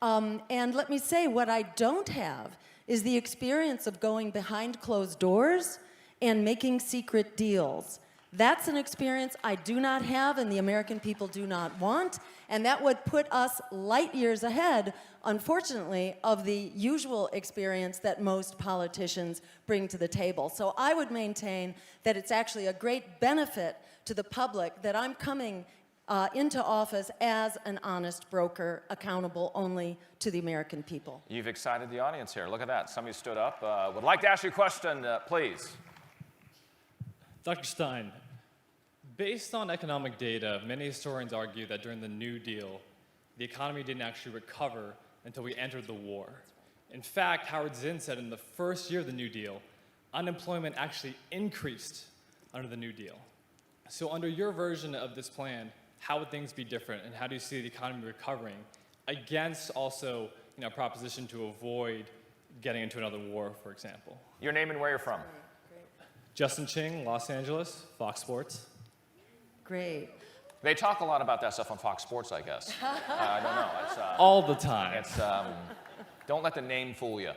And let me say, what I don't have is the experience of going behind closed doors and making secret deals. That's an experience I do not have and the American people do not want, and that would put us light years ahead, unfortunately, of the usual experience that most politicians bring to the table. So I would maintain that it's actually a great benefit to the public that I'm coming into office as an honest broker, accountable only to the American people. You've excited the audience here. Look at that. Somebody stood up. Would like to ask you a question, please. Dr. Stein, based on economic data, many historians argue that during the New Deal, the economy didn't actually recover until we entered the war. In fact, Howard Zinn said in the first year of the New Deal, unemployment actually increased under the New Deal. So under your version of this plan, how would things be different, and how do you see the economy recovering against also, a proposition to avoid getting into another war, for example? Your name and where you're from. Justin Ching, Los Angeles, Fox Sports. Great. They talk a lot about that stuff on Fox Sports, I guess. I don't know. It's, all the time. It's, don't let the name fool you.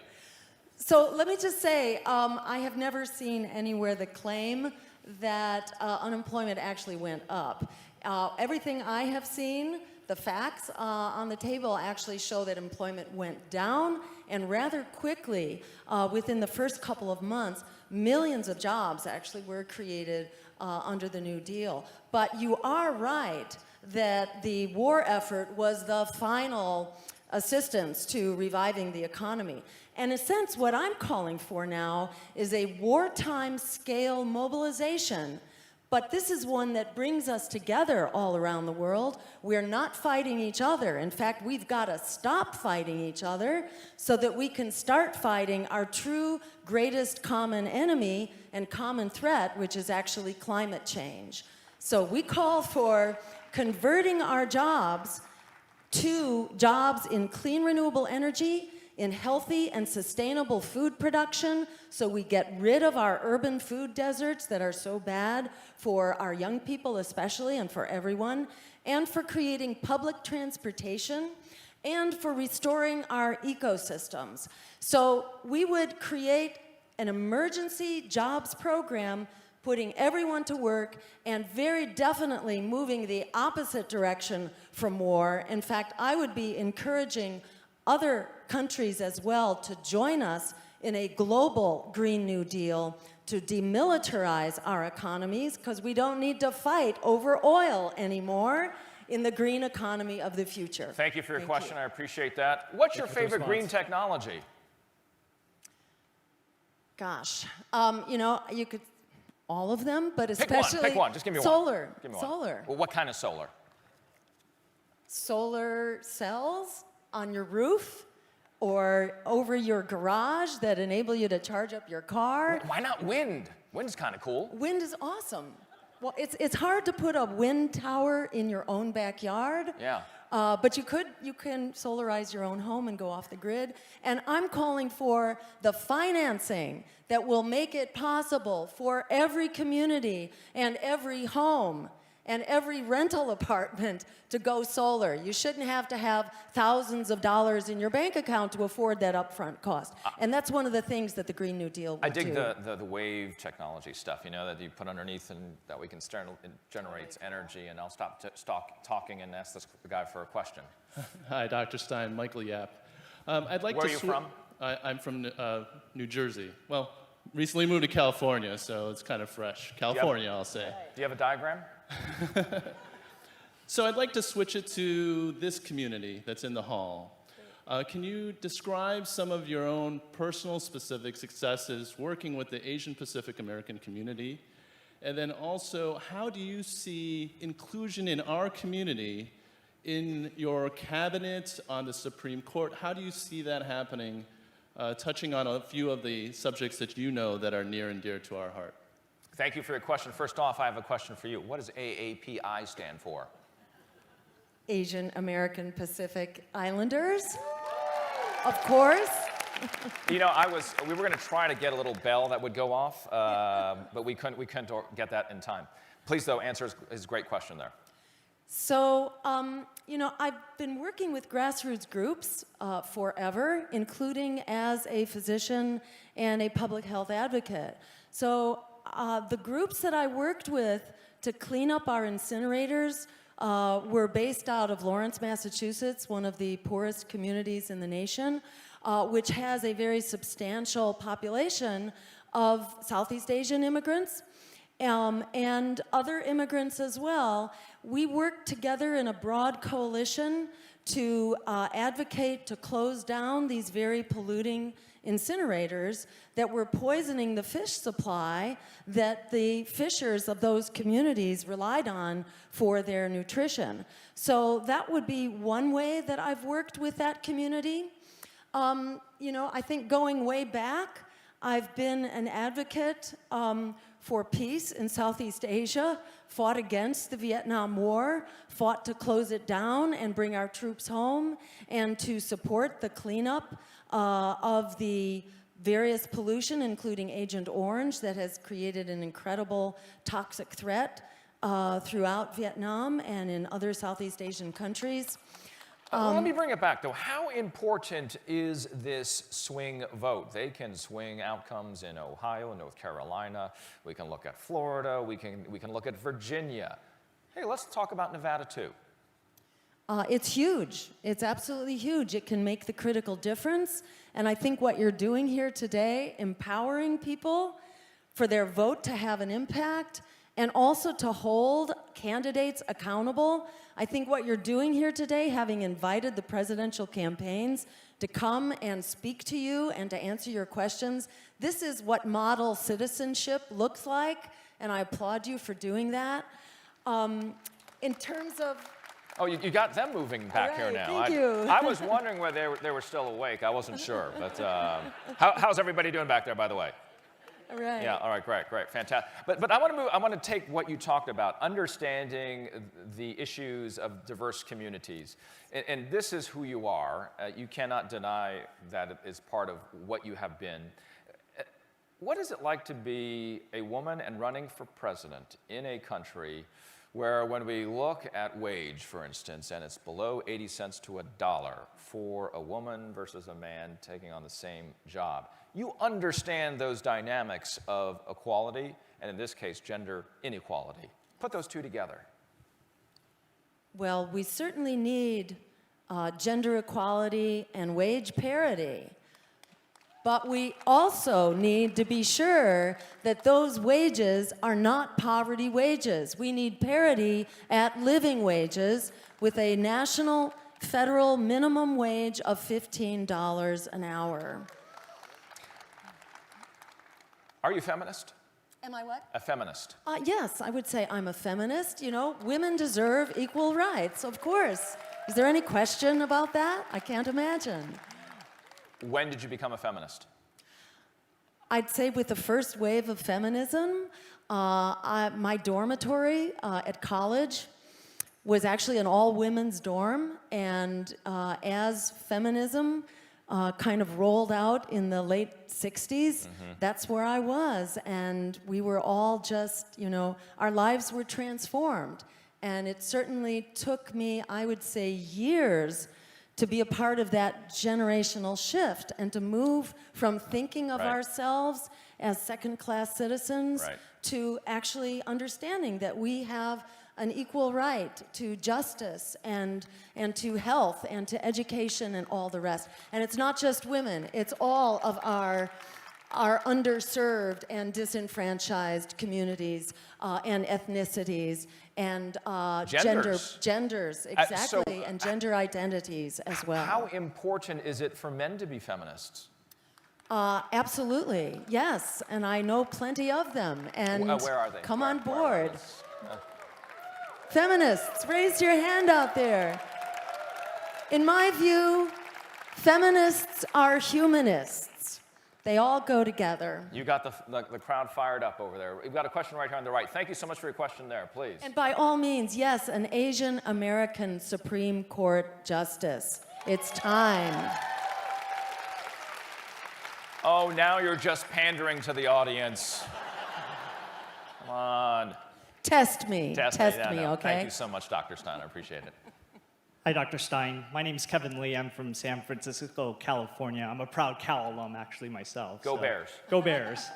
So let me just say, I have never seen anywhere the claim that unemployment actually went up. Everything I have seen, the facts on the table actually show that employment went down, and rather quickly, within the first couple of months, millions of jobs actually were created under the New Deal. But you are right that the war effort was the final assistance to reviving the economy. And in a sense, what I'm calling for now is a wartime scale mobilization. But this is one that brings us together all around the world. We're not fighting each other. In fact, we've got to stop fighting each other so that we can start fighting our true greatest common enemy and common threat, which is actually climate change. So we call for converting our jobs to jobs in clean renewable energy, in healthy and sustainable food production, so we get rid of our urban food deserts that are so bad for our young people especially, and for everyone, and for creating public transportation, and for restoring our ecosystems. So we would create an emergency jobs program, putting everyone to work, and very definitely moving the opposite direction from war. In fact, I would be encouraging other countries as well to join us in a global Green New Deal to demilitarize our economies, because we don't need to fight over oil anymore in the green economy of the future. Thank you for your question. I appreciate that. What's your favorite green technology? Gosh, you could, all of them, but especially Pick one. Just give me solar. one. Give me solar. One. Well, what kind of solar? Solar cells on your roof or over your garage that enable you to charge up your car. Why not wind? Wind's kind of cool. Wind is awesome. Well, it's hard to put a wind tower in your own backyard. Yeah. But you can solarize your own home and go off the grid. And I'm calling for the financing that will make it possible for every community and every home and every rental apartment to go solar. You shouldn't have to have thousands of dollars in your bank account to afford that upfront cost. And that's one of the things that the Green New Deal will I dig do. the wave technology stuff, you know, that you put underneath and that we can start, it generates energy. And I'll stop talking and ask this guy for a question. Hi, Dr. Stein, Michael Yap. I'd like Where to are you from? I'm from New Jersey. Well, recently moved to California, so it's kind of fresh. California, I'll say. Do you have a diagram? So I'd like to switch it to this community that's in the hall. Can you describe some of your own personal specific successes working with the Asian Pacific American community? And then also, how do you see inclusion in our community in your cabinet, on the Supreme Court? How do you see that happening, touching on a few of the subjects that you know that are near and dear to our heart? Thank you for your question. First off, I have a question for you. What does AAPI stand for? Asian American Pacific Islanders, of course. You know, we were going to try to get a little bell that would go off, but we couldn't get that in time. Please, though, answer his great question there. So, you know, I've been working with grassroots groups forever, including as a physician and a public health advocate. So, the groups that I worked with to clean up our incinerators were based out of Lawrence, Massachusetts, one of the poorest communities in the nation, which has a very substantial population of Southeast Asian immigrants and other immigrants as well. We worked together in a broad coalition to advocate to close down these very polluting incinerators that were poisoning the fish supply that the fishers of those communities relied on for their nutrition. So that would be one way that I've worked with that community. You know, I think going way back, I've been an advocate for peace in Southeast Asia, fought against the Vietnam War, fought to close it down and bring our troops home, and to support the cleanup of the various pollution, including Agent Orange, that has created an incredible toxic threat throughout Vietnam and in other Southeast Asian countries. Well, let me bring it back, though. How important is this swing vote? They can swing outcomes in Ohio, North Carolina. We can look at Florida. We can look at Virginia. Hey, let's talk about Nevada, too. It's huge. It's absolutely huge. It can make the critical difference. And I think what you're doing here today, empowering people for their vote to have an impact and also to hold candidates accountable. I think what you're doing here today, having invited the presidential campaigns to come and speak to you and to answer your questions, this is what model citizenship looks like, and I applaud you for doing that. In terms of... Oh, you got them moving back here now. Thank you. I was wondering whether they were still awake. I wasn't sure. But how's everybody doing back there, by the way? All right. Yeah, all right, great, fantastic. But I want to take what you talked about, understanding the issues of diverse communities. And this is who you are. You cannot deny that it is part of what you have been. What is it like to be a woman and running for president in a country where when we look at wage, for instance, and it's below 80 cents to $1 for a woman versus a man taking on the same job? You understand those dynamics of equality, and in this case, gender inequality. Put those two together. Well, we certainly need gender equality and wage parity. But we also need to be sure that those wages are not poverty wages. We need parity at living wages with a national federal minimum wage of $15 an hour. Are you a feminist? Am I what? A feminist. Yes, I would say I'm a feminist. You know, women deserve equal rights, of course. Is there any question about that? I can't imagine. When did you become a feminist? I'd say with the first wave of feminism, my dormitory at college was actually an all-women's dorm, and as feminism kind of rolled out in the late 60s, that's where I was. And we were all just, our lives were transformed. And it certainly took me, I would say, years to be a part of that generational shift and to move from thinking of ourselves as second-class citizens to actually understanding that we have an equal right to justice and to health and to education and all the rest. And it's not just women, it's all of our underserved and disenfranchised communities and ethnicities and genders, exactly, and gender identities as well. How important is it for men to be feminists? Absolutely, yes, and I know plenty of them. And where are they? Come on board. Feminists, raise your hand out there. In my view, feminists are humanists. They all go together. You got the crowd fired up over there. We've got a question right here on the right. Thank you so much for your question there, please. And by all means, yes, an Asian American Supreme Court justice. It's time. Oh, now you're just pandering to the audience. Come on. Test me, Test me, okay? Thank you so much, Dr. Stein. I appreciate it. Hi, Dr. Stein. My name is Kevin Lee. I'm from San Francisco, California. I'm a proud Cal alum, actually, myself. Go Bears. Go Bears.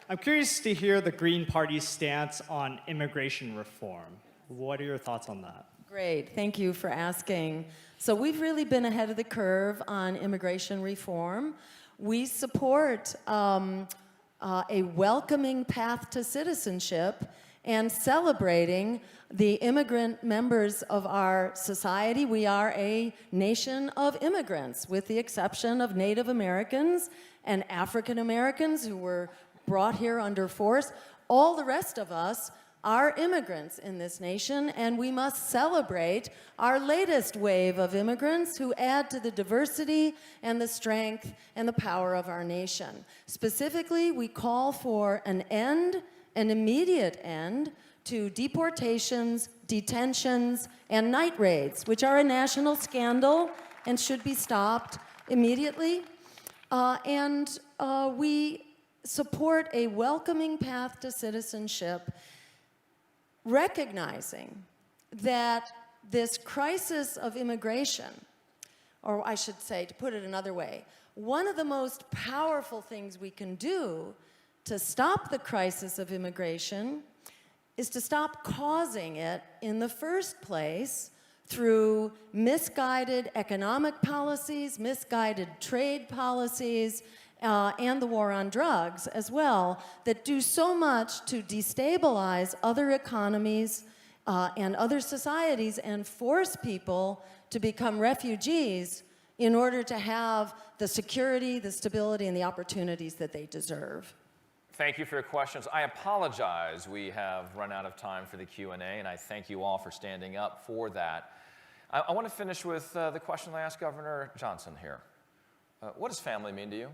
I'm curious to hear the Green Party's stance on immigration reform. What are your thoughts on that? Great, thank you for asking. So we've really been ahead of the curve on immigration reform. We support a welcoming path to citizenship and celebrating the immigrant members of our society. We are a nation of immigrants, with the exception of Native Americans and African Americans who were brought here under force. All the rest of us are immigrants in this nation, and we must celebrate our latest wave of immigrants who add to the diversity and the strength and the power of our nation. Specifically, we call for an immediate end to deportations, detentions, and night raids, which are a national scandal and should be stopped immediately. We support a welcoming path to citizenship, recognizing that this crisis of immigration, or I should say, to put it another way, one of the most powerful things we can do to stop the crisis of immigration is to stop causing it in the first place through misguided economic policies, misguided trade policies, and the war on drugs as well, that do so much to destabilize other economies and other societies and force people to become refugees in order to have the security, the stability, and the opportunities that they deserve. Thank you for your questions. I apologize we have run out of time for the Q&A, and I thank you all for standing up for that. I want to finish with the question I asked Governor Johnson here. What does family mean to you?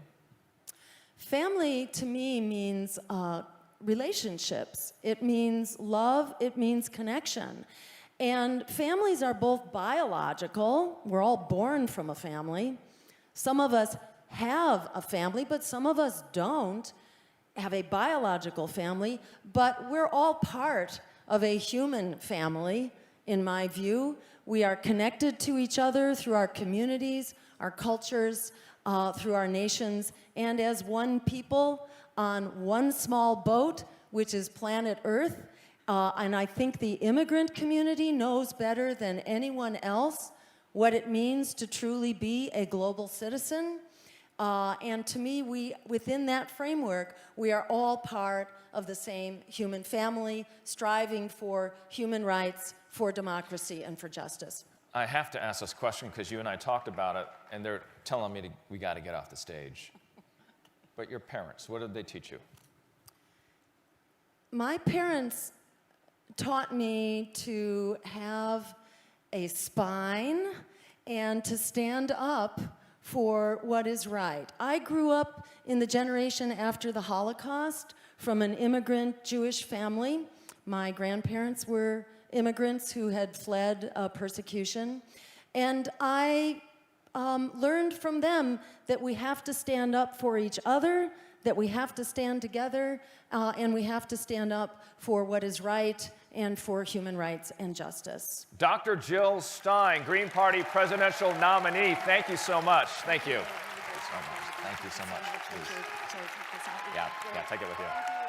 Family, to me, means relationships. It means love. It means connection. And families are both biological. We're all born from a family. Some of us have a family, but some of us don't have a biological family, but we're all part of a human family, in my view. We are connected to each other through our communities, our cultures, through our nations, and as one people on one small boat, which is planet Earth. And I think the immigrant community knows better than anyone else what it means to truly be a global citizen. And to me, within that framework, we are all part of the same human family, striving for human rights, for democracy, and for justice. I have to ask this question because you and I talked about it, and they're telling me we got to get off the stage. But your parents, what did they teach you? My parents taught me to have a spine and to stand up for what is right. I grew up in the generation after the Holocaust from an immigrant Jewish family. My grandparents were immigrants who had fled persecution. And I learned from them that we have to stand up for each other, that we have to stand together, and we have to stand up for what is right and for human rights and justice. Dr. Jill Stein, Green Party presidential nominee, thank you so much. Thank you. Thank you so much. Please. Yeah, take it with you.